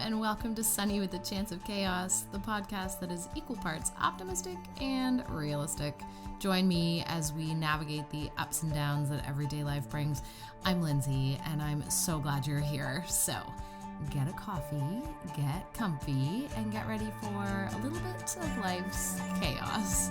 and welcome to Sunny with a Chance of Chaos, the podcast that is equal parts optimistic and realistic. Join me as we navigate the ups and downs that everyday life brings. I'm Lindsay, and I'm so glad you're here. So, get a coffee, get comfy, and get ready for a little bit of life's chaos.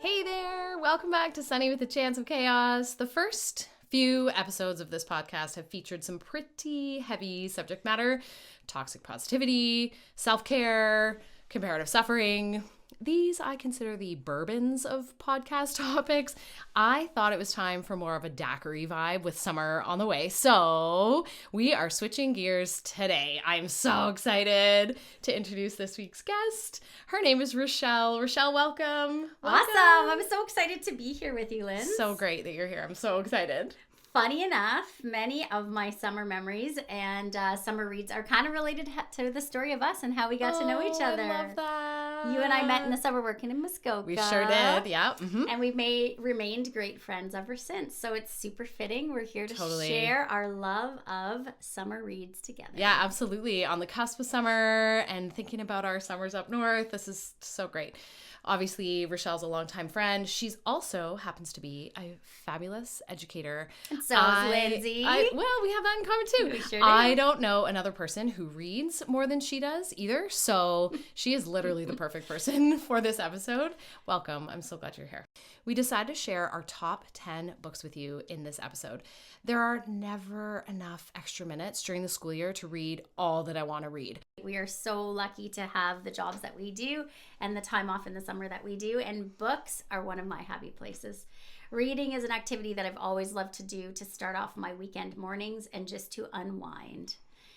Hey there! Welcome back to Sunny with a Chance of Chaos. The first few episodes of this podcast have featured some pretty heavy subject matter: toxic positivity, self-care, comparative suffering. These I consider the bourbons of podcast topics. I thought it was time for more of a daiquiri vibe with summer on the way. So we are switching gears today. I'm so excited to introduce this week's guest. Her name is Richelle. Richelle, welcome. Awesome. I'm so excited to be here with you, Lynn. So great that you're here. I'm so excited. Funny enough, many of my summer memories and summer reads are kind of related to the story of us and how we got to know each other. I love that. You and I met in the summer working in Muskoka. We sure did, yeah. Mm-hmm. And we've remained great friends ever since. So it's super fitting. We're here to share our love of summer reads together. Yeah, absolutely. On the cusp of summer and thinking about our summers up north. This is so great. Obviously, Richelle's a longtime friend. She's also happens to be a fabulous educator. And so is Lindsay. Well, we have that in common too. We sure do. I don't know another person who reads more than she does either. So she is literally the perfect person for this episode. Welcome. I'm so glad you're here. We decided to share our top 10 books with you in this episode. There are never enough extra minutes during the school year to read all that I want to read. We are so lucky to have the jobs that we do and the time off in the summer that we do, and books are one of my happy places. Reading is an activity that I've always loved to do to start off my weekend mornings and just to unwind.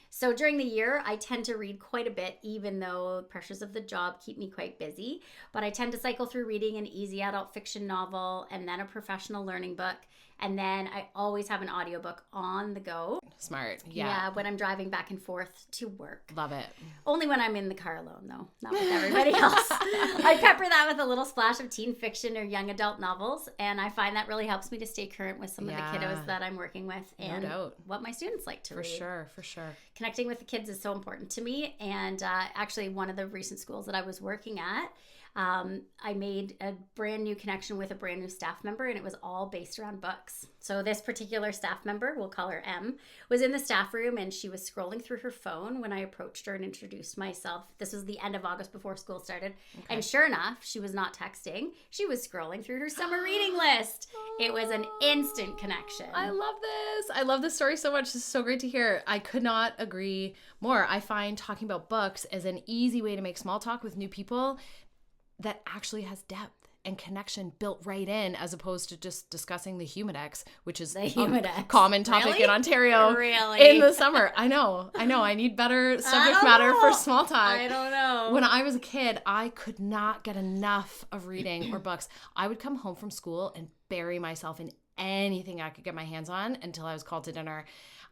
So during the year, I tend to read quite a bit, even though the pressures of the job keep me quite busy. But I tend to cycle through reading an easy adult fiction novel and then a professional learning book. And then I always have an audiobook on the go. Smart. Yeah. Yeah, when I'm driving back and forth to work. Love it. Only when I'm in the car alone, though. Not with everybody else. I pepper that with a little splash of teen fiction or young adult novels. And I find that really helps me to stay current with some of the kiddos that I'm working with and what my students like to read. For sure. Connecting with the kids is so important to me. And actually, one of the recent schools that I was working at, I made a brand new connection with a brand new staff member, and it was all based around books. So this particular staff member, we'll call her M, was in the staff room, and she was scrolling through her phone when I approached her and introduced myself. This was the end of August before school started. Okay. And sure enough, she was not texting. She was scrolling through her summer reading list. It was an instant connection. I love this. I love this story so much. This is so great to hear. I could not agree more. I find talking about books as an easy way to make small talk with new people that actually has depth and connection built right in, as opposed to just discussing the Humidex, which is a common topic in Ontario in the summer. I know. I need better subject matter for small talk. I don't know. When I was a kid, I could not get enough of reading or books. I would come home from school and bury myself in anything I could get my hands on until I was called to dinner.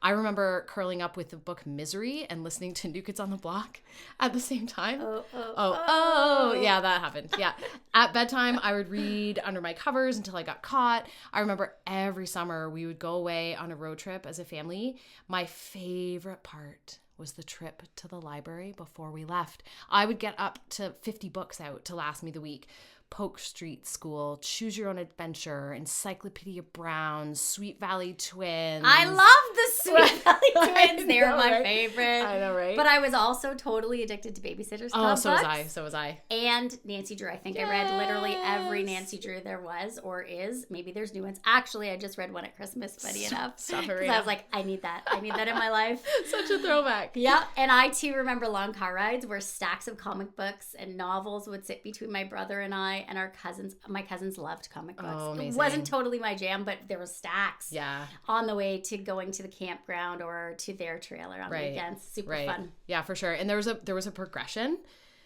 I remember curling up with the book Misery and listening to New Kids on the Block at the same time. Oh. Yeah, that happened. Yeah. At bedtime, I would read under my covers until I got caught. I remember every summer we would go away on a road trip as a family. My favorite part was the trip to the library before we left. I would get up to 50 books out to last me the week. Polk Street School, Choose Your Own Adventure, Encyclopedia Brown, Sweet Valley Twins. I love the Sweet Valley Twins. They were my favorite. I know, right? But I was also totally addicted to Babysitter's Club so was I. And Nancy Drew. I think I read literally every Nancy Drew there was or is. Maybe there's new ones. Actually, I just read one at Christmas, funny enough. Stop it, because I was like, I need that. I need that in my life. Such a throwback. Yeah. And I, too, remember long car rides where stacks of comic books and novels would sit between my brother and I and our cousins. My cousins loved comic books. Oh, amazing. It wasn't totally my jam, but there were stacks Yeah. on the way to going to the campground or to their trailer on the weekends. Super fun. Yeah, for sure. And there was a progression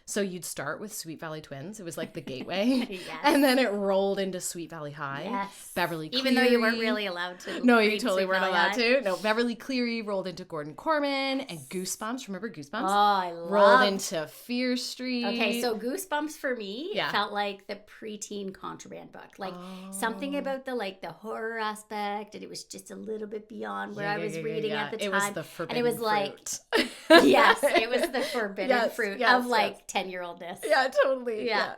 So you'd start with Sweet Valley Twins. It was like the gateway. Yes. And then it rolled into Sweet Valley High. Yes. Beverly Cleary. Even though you weren't really allowed to. No, you read totally Sweet weren't Valley allowed High. to. No, Beverly Cleary rolled into Gordon Corman and Goosebumps. Remember Goosebumps? Oh, I love Rolled into Fear Street. Okay, so Goosebumps for me Yeah. felt like the preteen contraband book. Like something about the horror aspect, and it was just a little bit beyond where I was reading at the time. It was the forbidden and it was fruit. Yes, it was the forbidden fruit of 10-year-oldness. Yeah, totally. Yeah.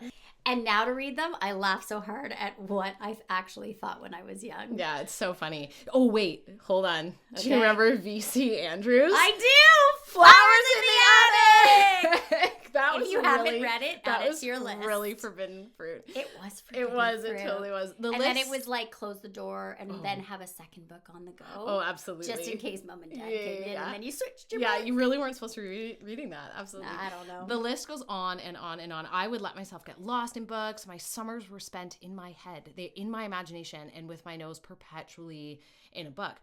And now to read them, I laugh so hard at what I actually thought when I was young. Yeah, it's so funny. Oh, wait. Hold on. Do you Okay. remember V.C. Andrews? I do! Flowers in the Attic! That If was you haven't read it, that add it was to your list. really forbidden fruit. It was forbidden It was. fruit. It totally was. The And list. then it was like close the door and then have a second book on the go. Oh, absolutely. Just in case mom and dad came in and then you switched your Yeah, book. you really weren't supposed to be reading that. Absolutely. Nah, I don't know. The list goes on and on and on. I would let myself get lost in books. My summers were spent in my head, in my imagination, and with my nose perpetually in a book.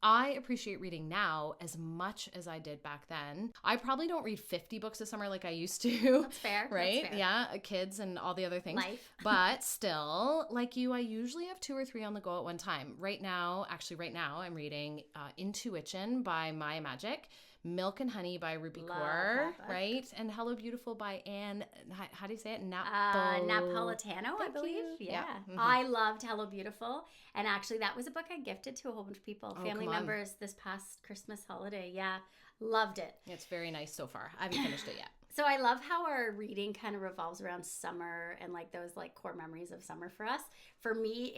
I appreciate reading now as much as I did back then. I probably don't read 50 books a summer like I used to. That's fair. Right? That's fair. Yeah, kids and all the other things. Life. But still, like you, I usually have 2 or 3 on the go at one time. Right now, I'm reading Intuition by Maya Magic, Milk and Honey by Ruby Love Kaur, that book. right? And Hello Beautiful by Anne, how do you say it? Napolitano, I believe. you. Yeah. Yeah. Mhm. I loved Hello Beautiful. And actually, that was a book I gifted to a whole bunch of people, Oh, family come on. members this past Christmas holiday. Yeah. Loved it. It's very nice so far. I haven't finished it yet. So I love how our reading kind of revolves around summer and those core memories of summer for us. For me,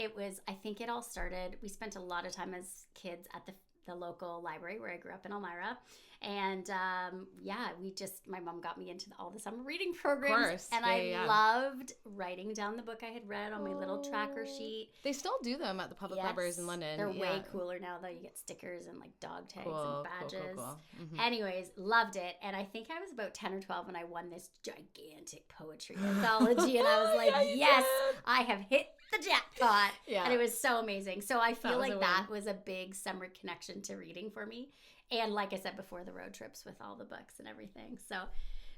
I think it all started, we spent a lot of time as kids at the local library where I grew up in Elmira. And my mom got me into all the summer reading programs. Of course. And I loved writing down the book I had read on my little tracker sheet. They still do them at the public libraries in London. They're Yeah. way cooler now, though. You get stickers and dog tags and badges. Cool. Mhm. Anyways, loved it. And I think I was about 10 or 12 when I won this gigantic poetry anthology. And I was like, yes, I have hit the jackpot. Yeah. And it was so amazing. So I feel like that was a big summer connection to reading for me. And like I said before, the road trips with all the books and everything.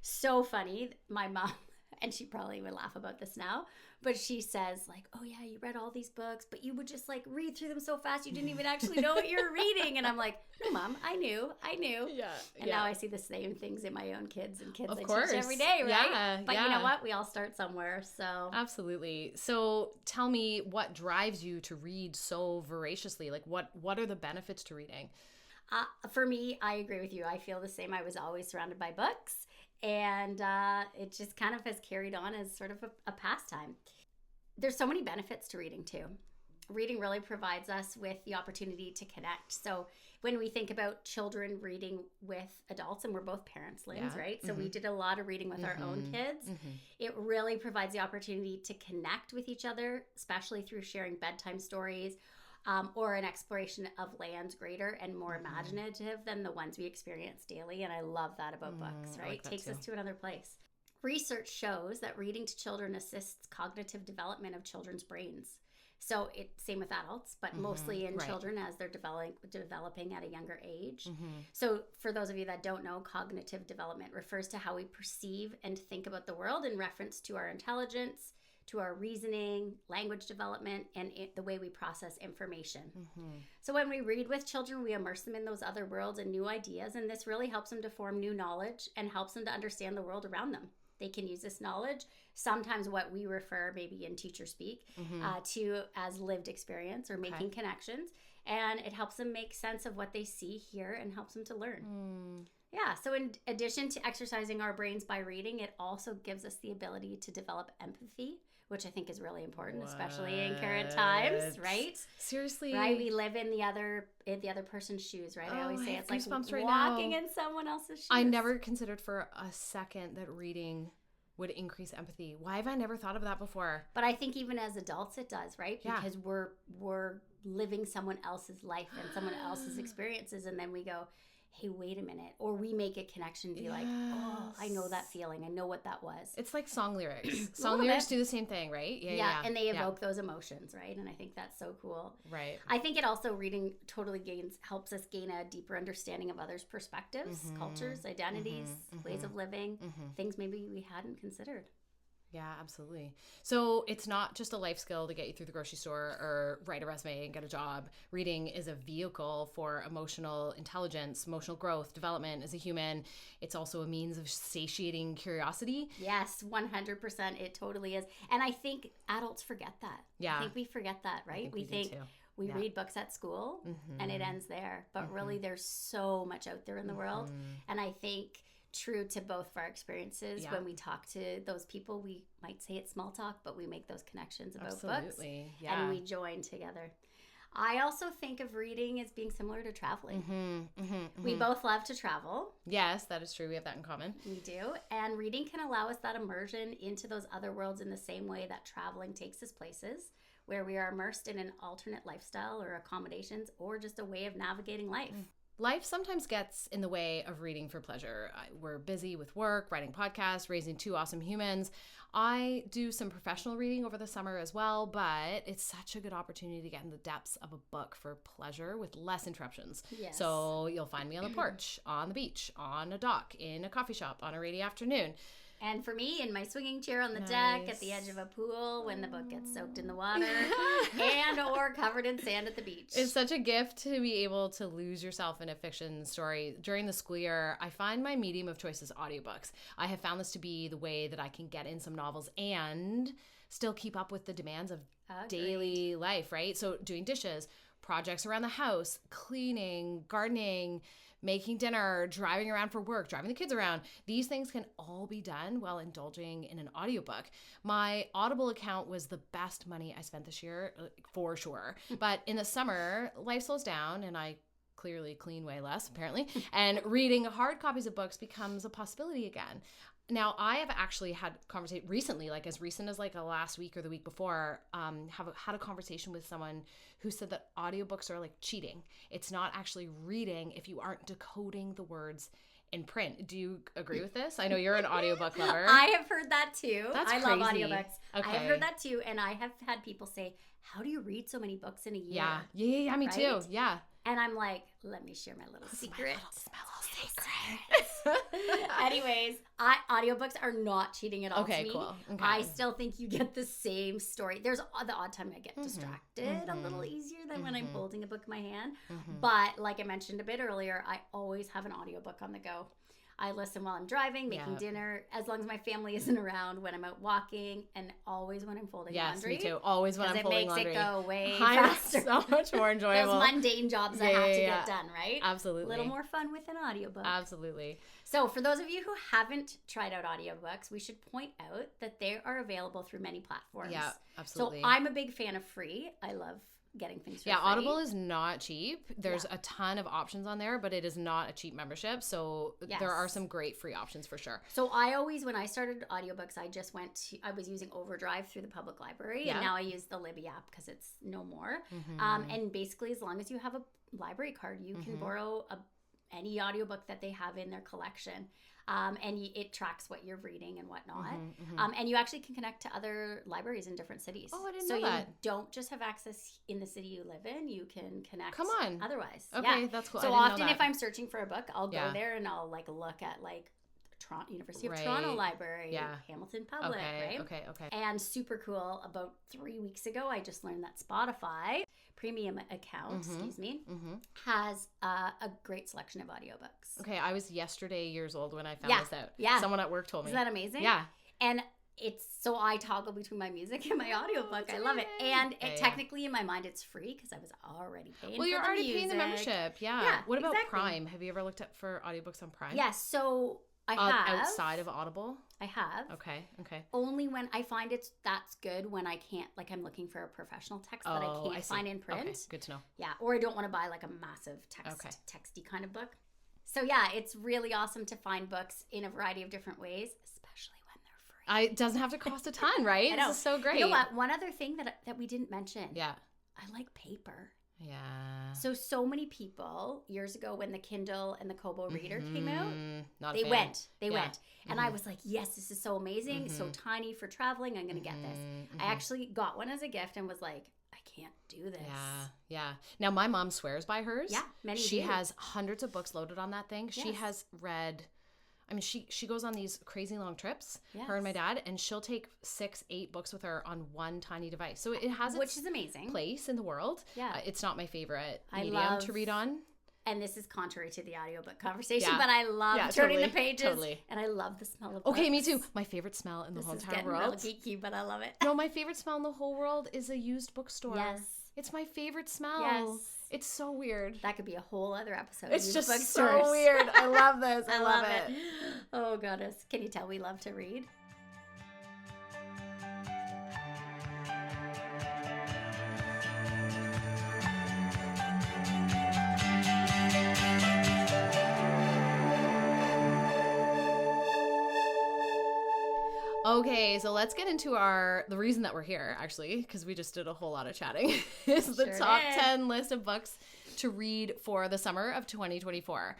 So funny. My mom, and she probably would laugh about this now, but she says oh yeah, you read all these books, but you would just read through them so fast you didn't even actually know what you were reading. And I'm like, no, Mom, I knew. Yeah. And now I see the same things in my own kids and kids I teach every day, right? Yeah. But you know what? We all start somewhere. So absolutely. So tell me, what drives you to read so voraciously? What are the benefits to reading? For me, I agree with you. I feel the same. I was always surrounded by books, and it just kind of has carried on as sort of a pastime. There's so many benefits to reading too. Reading really provides us with the opportunity to connect. So when we think about children reading with adults, and we're both parents, Lindsay, right? So we did a lot of reading with our own kids. It really provides the opportunity to connect with each other, especially through sharing bedtime stories, or an exploration of lands greater and more imaginative than the ones we experience daily. And I love that about books, right? It takes us to another place. Research shows that reading to children assists cognitive development of children's brains. So same with adults, but mostly in children as they're developing at a younger age. So for those of you that don't know, cognitive development refers to how we perceive and think about the world in reference to our intelligence, to our reasoning, language development, and the way we process information. So when we read with children, we immerse them in those other worlds and new ideas, and this really helps them to form new knowledge and helps them to understand the world around them. They can use this knowledge, sometimes what we refer, maybe in teacher speak, to as lived experience or making connections, and it helps them make sense of what they see, hear, and helps them to learn. Yeah, so in addition to exercising our brains by reading, it also gives us the ability to develop empathy, which I think is really important, especially in current times, right? Seriously? Right? We live in the other person's shoes, right? I always say it's like right walking now. in someone else's shoes. I never considered for a second that reading would increase empathy. Why have I never thought of that before? But I think even as adults it does, right? Because we're living someone else's life and someone else's experiences, and then we go, hey, wait a minute. Or we make a connection, be like, oh, I know that feeling. I know what that was. It's like song lyrics. Song lyrics do the same thing, right? Yeah. And they evoke those emotions, right? And I think that's so cool. Right. I think it also, reading totally helps us gain a deeper understanding of others' perspectives, cultures, identities, ways of living, things maybe we hadn't considered. Yeah, absolutely. So it's not just a life skill to get you through the grocery store or write a resume and get a job. Reading is a vehicle for emotional intelligence, emotional growth, development as a human. It's also a means of satiating curiosity. Yes, 100%. It totally is. And I think adults forget that. Yeah. I think we forget that, right? We think we read books at school and it ends there. But really, there's so much out there in the world. And I think true to both of our experiences, when we talk to those people, we might say it's small talk, but we make those connections about books and we join together. I also think of reading as being similar to traveling. We both love to travel. Yes, that is true. We have that in common. We do. And reading can allow us that immersion into those other worlds in the same way that traveling takes us places where we are immersed in an alternate lifestyle or accommodations or just a way of navigating life. Life sometimes gets in the way of reading for pleasure. We're busy with work, writing podcasts, raising two awesome humans. I do some professional reading over the summer as well, but it's such a good opportunity to get in the depths of a book for pleasure with less interruptions. Yes. So you'll find me on the porch, on the beach, on a dock, in a coffee shop, on a rainy afternoon. And for me, in my swinging chair on the deck at the edge of a pool when the book gets soaked in the water and or covered in sand at the beach. It's such a gift to be able to lose yourself in a fiction story. During the school year, I find my medium of choice is audiobooks. I have found this to be the way that I can get in some novels and still keep up with the demands of daily life, right? So doing dishes, projects around the house, cleaning, gardening, making dinner, driving around for work, driving the kids around. These things can all be done while indulging in an audiobook. My Audible account was the best money I spent this year, for sure. But in the summer, life slows down and I clearly clean way less, apparently, and reading hard copies of books becomes a possibility again. Now, I have actually had conversation recently, like as recent as like last week or the week before, had a conversation with someone who said that audiobooks are like cheating. It's not actually reading if you aren't decoding the words in print. Do you agree with this? I know you're an audiobook lover. I have heard that too. That's I crazy. love audiobooks. Okay. I have heard that too. And I have had people say, how do you read so many books in a year? Yeah, me too. Yeah. And I'm like, let me share my little secret. My little secret. Anyways, audiobooks are not cheating at all to me. Cool. Okay. I still think you get the same story. There's the odd time I get distracted a little easier than when I'm holding a book in my hand. But like I mentioned a bit earlier, I always have an audiobook on the go. I listen while I'm driving, making dinner, as long as my family isn't around, when I'm out walking, and always when I'm folding laundry. Yes, me too. Always when I'm folding laundry. It makes it go way faster. So much more enjoyable. Those mundane jobs I have to get done, right? Absolutely. A little more fun with an audiobook. Absolutely. So for those of you who haven't tried out audiobooks, we should point out that they are available through many platforms. Yeah, absolutely. So I'm a big fan of free. I love getting things for free. Audible is not cheap. There's a ton of options on there, but it is not a cheap membership. So there are some great free options for sure. So I always, when I started audiobooks, I was using Overdrive through the public library, and now I use the Libby app because it's no more. And basically, as long as you have a library card, you can borrow any audiobook that they have in their collection. And it tracks what you're reading and whatnot. And you actually can connect to other libraries in different cities. Oh, I didn't know that. So you don't just have access in the city you live in. You can connect otherwise. Okay, that's cool. So often if I'm searching for a book, I'll go there and I'll look at Toronto University of Toronto Library, Hamilton Public, right? Okay. And super cool, about 3 weeks ago, I just learned that Spotify premium account, has a great selection of audiobooks. Okay, I was yesterday years old when I found this out. Yeah. Someone at work told me. Isn't that amazing? Yeah. And so I toggle between my music and my audiobook. I love it. And technically in my mind it's free because I was already paying for the music. Well, you're already paying the membership. Yeah. What about Prime? Have you ever looked up for audiobooks on Prime? Yes. So I have. Outside of Audible? I have. Okay. Only when I find that's good when I can't, I'm looking for a professional text that I can't find in print. Okay, good to know. Yeah, or I don't want to buy a massive texty kind of book. So yeah, it's really awesome to find books in a variety of different ways, especially when they're free. It doesn't have to cost a ton, right? I know. This is so great. You know what? One other thing that we didn't mention. Yeah. I like paper. Yeah. So many people years ago when the Kindle and the Kobo Reader came out, Not a they fan. went. They Yeah. went. And I was like, yes, this is so amazing. So tiny for traveling. I'm going to get this. I actually got one as a gift and was like, I can't do this. Yeah, yeah. Now, my mom swears by hers. Yeah, many She do. has hundreds of books loaded on that thing. She Yes. has read... I mean, she goes on these crazy long trips, Yes. her and my dad, and she'll take 6-8 books with her on one tiny device. So it has Which its is amazing. place in the world. Yeah. It's not my favorite I medium love- to read on. And this is contrary to the audiobook conversation, Yeah. but I love Yeah, turning totally, the pages. totally. And I love the smell of Okay, me books. too. My favorite smell in the This whole is entire getting world. real geeky, but I love it. No, my favorite smell in the whole world is a used bookstore. Yes. It's my favorite smell. Yes. It's so weird. That could be a whole other episode. It's Used just bookstores. so weird. I love this. I love it. Oh, goodness. Can you tell we love to read? Okay, so let's get into the reason that we're here, actually, because we just did a whole lot of chatting, is the Sure top did. 10 list of books to read for the summer of 2024.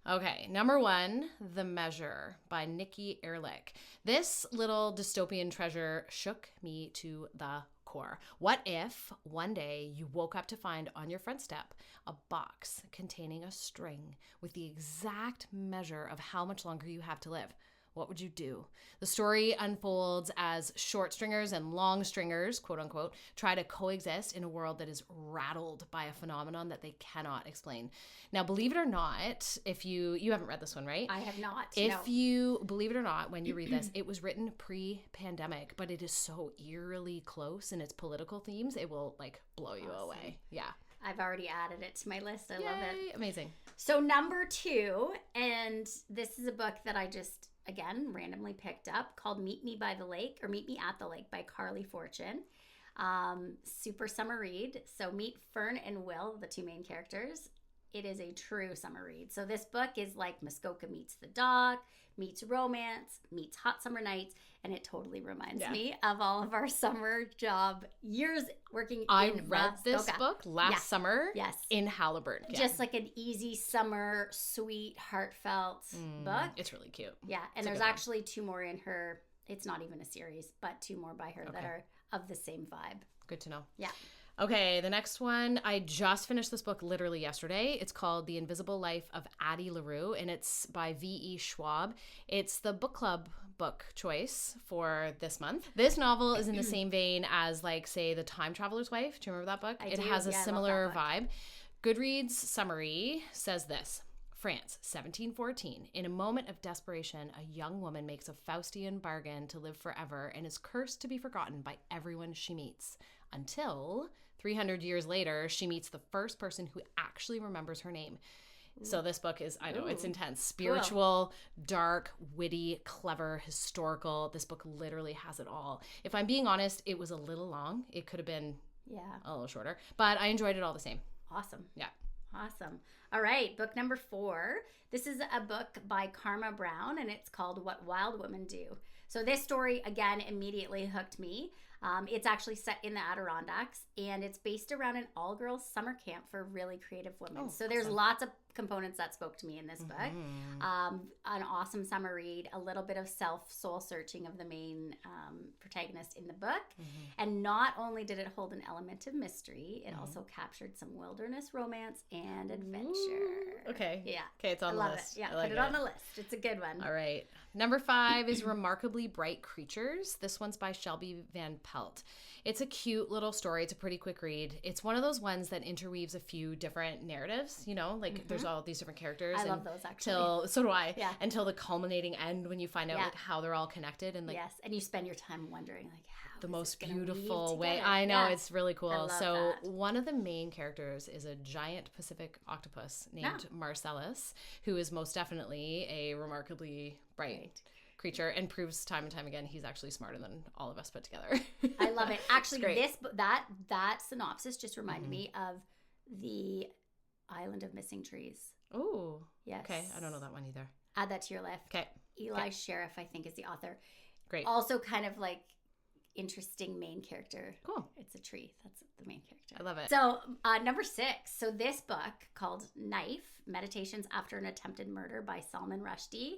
Okay, number 1, The Measure by Nikki Ehrlich. This little dystopian treasure shook me to the core. What if one day you woke up to find on your front step a box containing a string with the exact measure of how much longer you have to live? What would you do? The story unfolds as short stringers and long stringers, quote unquote, try to coexist in a world that is rattled by a phenomenon that they cannot explain. Now, believe it or not, if you haven't read this one, right? I have not. If you believe it or not, when you read this, it was written pre-pandemic, but it is so eerily close in its political themes, it will like blow you away. Yeah. I've already added it to my list. I love it. Yay, amazing. So number 2, and this is a book that I just, again, randomly picked up called Meet Me by the Lake, or Meet Me at the Lake by Carly Fortune. Super summer read. So meet Fern and Will, the 2 main characters. It is a true summer read. So this book is like Muskoka meets the dock, meets romance, meets hot summer nights, and it totally reminds me of all of our summer job years working I in read this Muskoka. book last summer in Halliburton. Yeah. Just like an easy summer, sweet, heartfelt book. It's really cute. Yeah, and there's actually 2 more in her. It's not even a series, but 2 more by her that are of the same vibe. Good to know. Yeah. Okay, the next one, I just finished this book literally yesterday. It's called The Invisible Life of Addie LaRue, and it's by V.E. Schwab. It's the book club book choice for this month. This novel is in the same vein as, like, say, The Time Traveler's Wife. Do you remember that book? I It do. has a Yeah, I love similar that book. vibe. Goodreads summary says this. France, 1714. In a moment of desperation, a young woman makes a Faustian bargain to live forever and is cursed to be forgotten by everyone she meets. Until 300 years later, she meets the first person who actually remembers her name. So this book is, I know, it's intense. Spiritual, dark, witty, clever, historical. This book literally has it all. If I'm being honest, it was a little long. It could have been a little shorter, but I enjoyed it all the same. Awesome. Yeah. Awesome. All right, book number 4. This is a book by Karma Brown, and it's called What Wild Women Do. So this story, again, immediately hooked me. It's actually set in the Adirondacks, and it's based around an all-girls summer camp for really creative women. So there's lots of components that spoke to me in this book. An awesome summer read, a little bit of soul searching of the main protagonist in the book. And not only did it hold an element of mystery, it also captured some wilderness romance and adventure. Okay. Yeah. Okay, it's on the Love list. it. Yeah, I like put it on the list. It's a good one. All right. Number 5 is Remarkably Bright Creatures. This one's by Shelby Van Pelt. It's a cute little story. It's a pretty quick read. It's one of those ones that interweaves a few different narratives, you know, like there's all these different characters. I love those, actually. So do I. Yeah. Until the culminating end when you find out like how they're all connected and like yes, and you spend your time wondering like how the is most this gonna beautiful weave way. together? I know, Yeah. it's really cool. I love So that. one of the main characters is a giant Pacific octopus named Marcellus, who is most definitely a remarkably bright creature and proves time and time again he's actually smarter than all of us put together. I love it. Actually, great. that synopsis just reminded me of the Island of Missing Trees. Oh, Yes. okay. I don't know that one either. Add that to your list. Okay. Eli Sheriff, I think, is the author. Great. Also kind of like interesting main character. Cool. It's a tree. That's the main character. I love it. So number 6. So this book called Knife, Meditations After an Attempted Murder by Salman Rushdie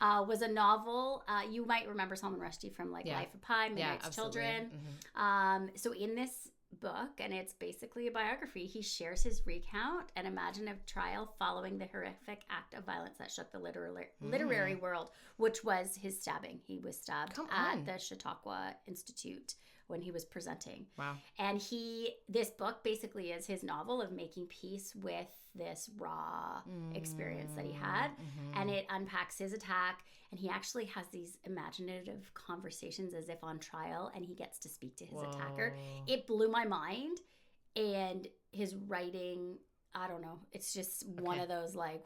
was a novel. You might remember Salman Rushdie from like Life of Pi, Midnight's Children. So in this book, and it's basically a biography, he shares his recount and imaginative trial following the horrific act of violence that shook the literary world, which was his stabbing. He was stabbed at the Chautauqua Institute when he was presenting. Wow. And this book basically is his novel of making peace with this raw experience that he had. And it unpacks his attack, and he actually has these imaginative conversations as if on trial, and he gets to speak to his attacker. It blew my mind. And his writing, I don't know, it's just one of those like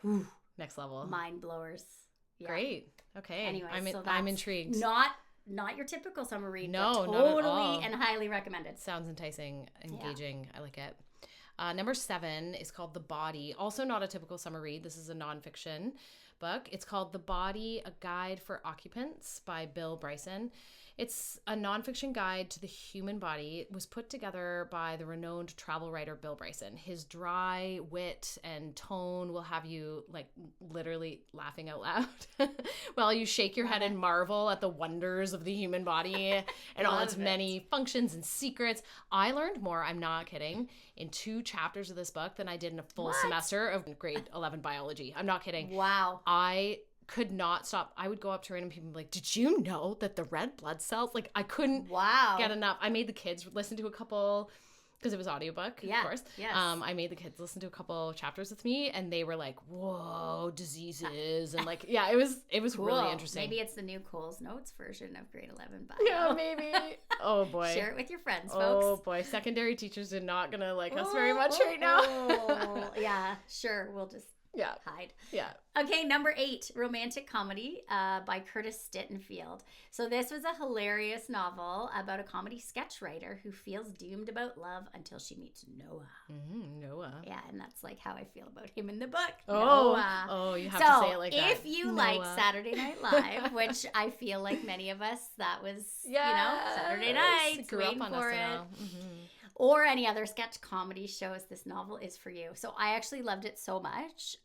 next level mind blowers. Yeah. Great. Okay. Anyway, I'm intrigued. Not your typical summer read. No, but not at totally all. And highly recommended. Sounds enticing, engaging. I like it. Number 7 is called The Body. Also not a typical summer read. This is a nonfiction book. It's called The Body, A Guide for Occupants by Bill Bryson. It's a nonfiction guide to the human body. It was put together by the renowned travel writer Bill Bryson. His dry wit and tone will have you like literally laughing out loud while you shake your head and marvel at the wonders of the human body and all its many functions and secrets. I learned more, I'm not kidding, in 2 chapters of this book than I did in a full semester of grade 11 biology. I'm not kidding. Wow. I could not stop. I would go up to random people and be like, did you know that the red blood cells, like I couldn't get enough. I made the kids listen to a couple, because it was audiobook, of course. Yes. I made the kids listen to a couple chapters with me, and they were like, whoa, diseases. And like, yeah, it was cool. Really interesting. Maybe it's the new Cole's Notes version of grade 11 bio. Yeah, maybe. Oh boy. Share it with your friends, folks. Oh boy. Secondary teachers are not going to like us very much right now. Yeah, sure. We'll just hide. Yeah. Okay, number 8, romantic comedy by Curtis Sittenfeld. So this was a hilarious novel about a comedy sketch writer who feels doomed about love until she meets Noah. Noah. Yeah, and that's like how I feel about him in the book. Oh, Noah. Oh, you have to say it like that. If you like Saturday Night Live, which I feel like many of us, that was, Saturday night, grew up on for SNL. it. Or any other sketch comedy shows, this novel is for you. So I actually loved it so much.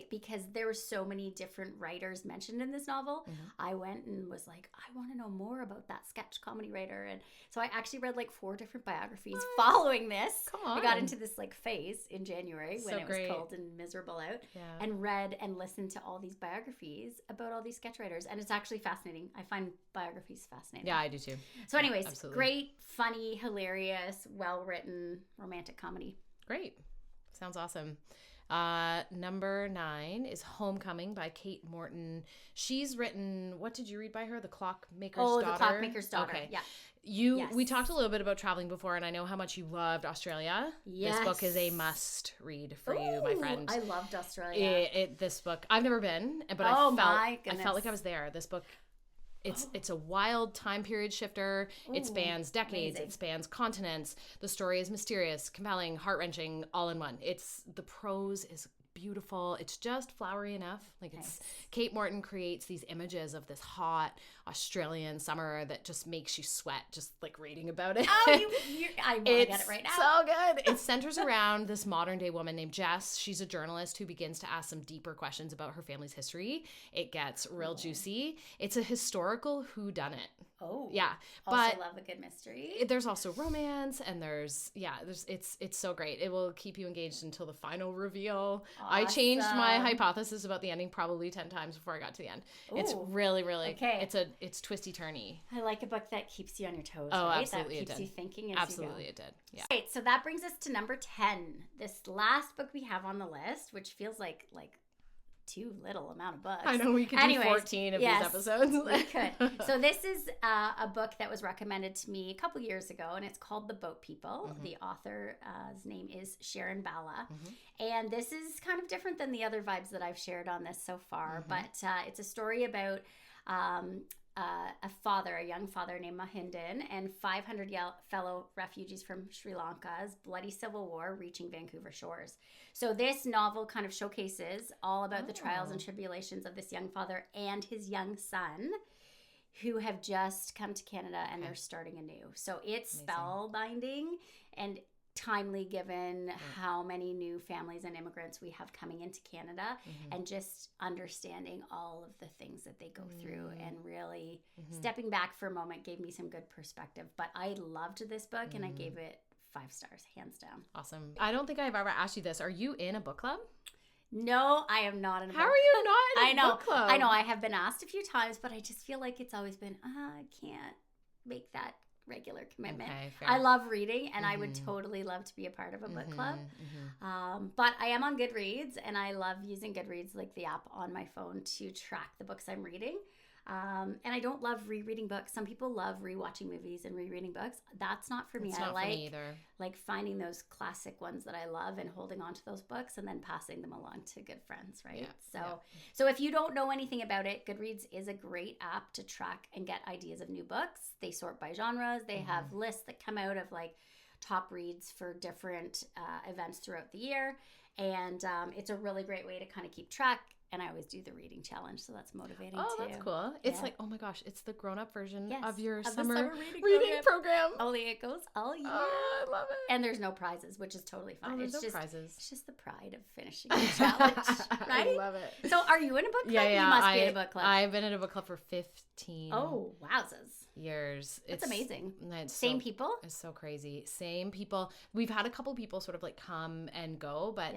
Because there were so many different writers mentioned in this novel, I went and was like, I want to know more about that sketch comedy writer. And so I actually read like 4 different biographies following this. Come on. I got into this like phase in January when it was great. cold and miserable out, and read and listened to all these biographies about all these sketch writers. And it's actually fascinating. I find biographies fascinating. Yeah, I do too. So anyways, great, funny, hilarious, well-written romantic comedy. Great. Sounds awesome. Number 9 is Homecoming by Kate Morton. She's written, what did you read by her? The Clockmaker's Daughter? Oh, The Clockmaker's Daughter. Okay. Yeah. We talked a little bit about traveling before, and I know how much you loved Australia. Yes. This book is a must read for you, my friend. I loved Australia. This book, I've never been, but I felt like I was there. This book, it's a wild time period shifter. It spans decades. Amazing. It spans continents. The story is mysterious, compelling, heart-wrenching, all in one. The prose is beautiful. It's just flowery enough. Like Kate Morton creates these images of this hot Australian summer that just makes you sweat just like reading about it. I want to get it right now. So good. It centers around this modern day woman named Jess. She's a journalist who begins to ask some deeper questions about her family's history. It gets real juicy. It's a historical whodunit. Oh. Yeah. Also love a good mystery. There's also romance, and it's so great. It will keep you engaged until the final reveal. Awesome. I changed my hypothesis about the ending probably 10 times before I got to the end. Ooh. It's really, really it's twisty turny. I like a book that keeps you on your toes. Oh, right? absolutely, that keeps you thinking as absolutely you go. It did. Yeah. Right, so that brings us to number 10. This last book we have on the list, which feels like too little amount of books. I know, we could do 14 of these episodes. We could. So this is a book that was recommended to me a couple years ago, and it's called The Boat People. The author's name is Sharon Bala. And this is kind of different than the other vibes that I've shared on this so far, but it's a story about a young father named Mahindan, and 500 fellow refugees from Sri Lanka's bloody civil war reaching Vancouver shores. So this novel kind of showcases all about the trials and tribulations of this young father and his young son, who have just come to Canada and they're starting anew. So it's spellbinding and timely given how many new families and immigrants we have coming into Canada, and just understanding all of the things that they go through, and really stepping back for a moment gave me some good perspective. But I loved this book and I gave it 5 stars, hands down. Awesome. I don't think I've ever asked you this. Are you in a book club? No, I am not in a book club. How are you not in a book club? I know. I have been asked a few times, but I just feel like it's always been, I can't make that regular commitment. Okay, fair. I love reading, and I would totally love to be a part of a book club. But I am on Goodreads, and I love using Goodreads, like the app on my phone, to track the books I'm reading. And I don't love rereading books. Some people love rewatching movies and rereading books. That's not for me. It's I not like for me either. Like finding those classic ones that I love and holding on to those books and then passing them along to good friends, right? So if you don't know anything about it, Goodreads is a great app to track and get ideas of new books. They sort by genres. They have lists that come out of like top reads for different events throughout the year. And it's a really great way to kind of keep track. And I always do the reading challenge, so that's motivating too. Oh, that's cool. It's like, oh my gosh, it's the grown-up version of your the summer reading program. Only it goes all year. Oh, I love it. And there's no prizes, which is totally fine. Oh, there's it's no just, prizes. It's just the pride of finishing the challenge, right? I love it. So are you in a book club? Yeah. You must be in a book club. I've been in a book club for 15 wowzers. years. That's amazing. It's Same people? It's so crazy. Same people. We've had a couple people sort of like come and go, but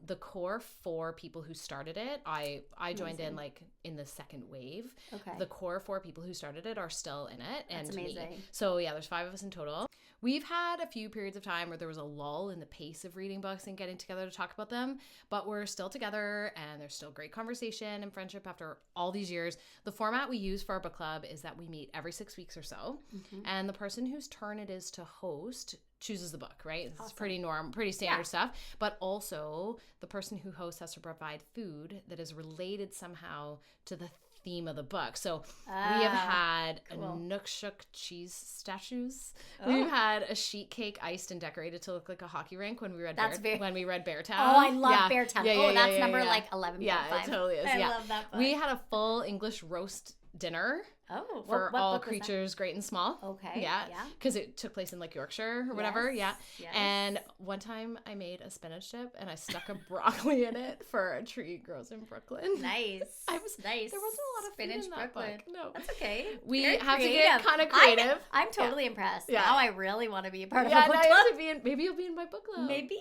the core 4 people who started it, I joined in like in the second wave. Okay. The core 4 people who started it are still in it. That's and amazing. Me. So yeah, there's 5 of us in total. We've had a few periods of time where there was a lull in the pace of reading books and getting together to talk about them, but we're still together and there's still great conversation and friendship after all these years. The format we use for our book club is that we meet every 6 weeks or so, and the person whose turn it is to host chooses the book, right? It's pretty standard stuff. But also the person who hosts has to provide food that is related somehow to the theme of the book. So we have had a Nookshuk cheese statues. We've had a sheet cake iced and decorated to look like a hockey rink when we read Beartown. Oh, I love Beartown. That's number like 11.5. Yeah, it totally is. I love that book. We had a full English roast dinner. Oh, for all creatures great and small. Okay. Yeah. Because it took place in like Yorkshire or whatever. Yes. And one time I made a spinach dip and I stuck a broccoli in it for a tree grows in Brooklyn. Nice. Nice. There wasn't a lot of spinach food in that Brooklyn. book. No. That's okay. We Very have creative. to get kind of creative. I'm totally impressed. Yeah. Now I really want to be a part of a book club. Maybe you'll be in my book club. Maybe.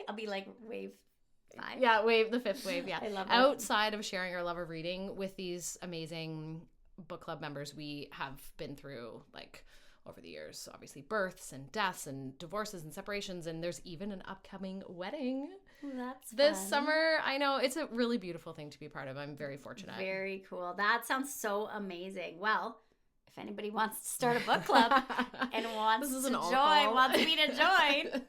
I'll be like wave 5. Yeah, the 5th wave. Yeah. I love it. Outside of sharing our love of reading with these amazing book club members, we have been through like over the years, obviously births and deaths and divorces and separations, and there's even an upcoming wedding this summer. I know, it's a really beautiful thing to be part of. I'm very fortunate. Very cool. That sounds so amazing. Well, if anybody wants to start a book club and wants me to join,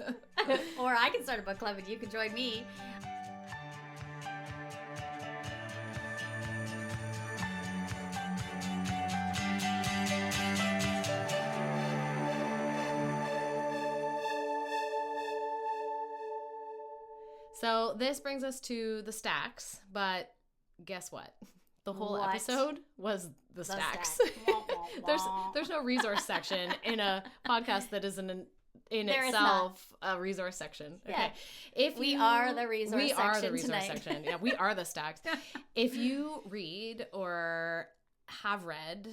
or I can start a book club and you can join me. So this brings us to the stacks, but guess what? The whole episode was the stacks. There's no resource section in a podcast that isn't in itself a resource section. Okay. Yeah. We are the resource section. Yeah, we are the stacks. If you read or have read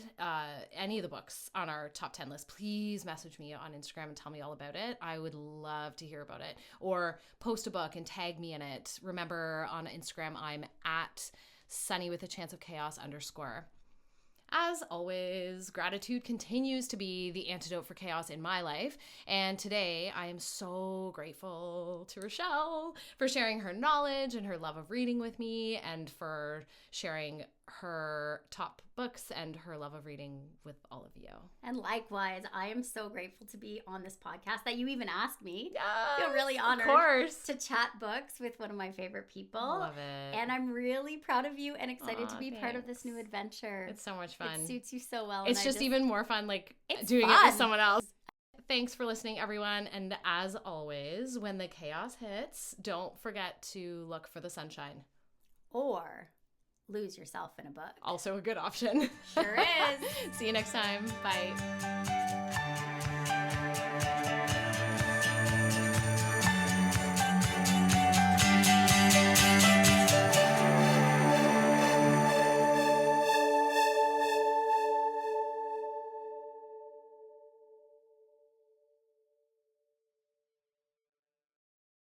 any of the books on our top 10 list, please message me on Instagram and tell me all about it. I would love to hear about it. Or post a book and tag me in it. Remember, on Instagram, I'm at sunnywithachanceofchaos_. As always, gratitude continues to be the antidote for chaos in my life. And today I am so grateful to Richelle for sharing her knowledge and her love of reading with me, and for sharing her top books and her love of reading with all of you. And likewise, I am so grateful to be on this podcast, that you even asked me. Yes, I feel really honored of course, to chat books with one of my favorite people. Love it. And I'm really proud of you and excited to be part of this new adventure. It's so much fun. It suits you so well. It's just even more fun like doing it with someone else. Thanks for listening, everyone. And as always, when the chaos hits, don't forget to look for the sunshine. Or lose yourself in a book. Also a good option. Sure is. See you next time. Bye.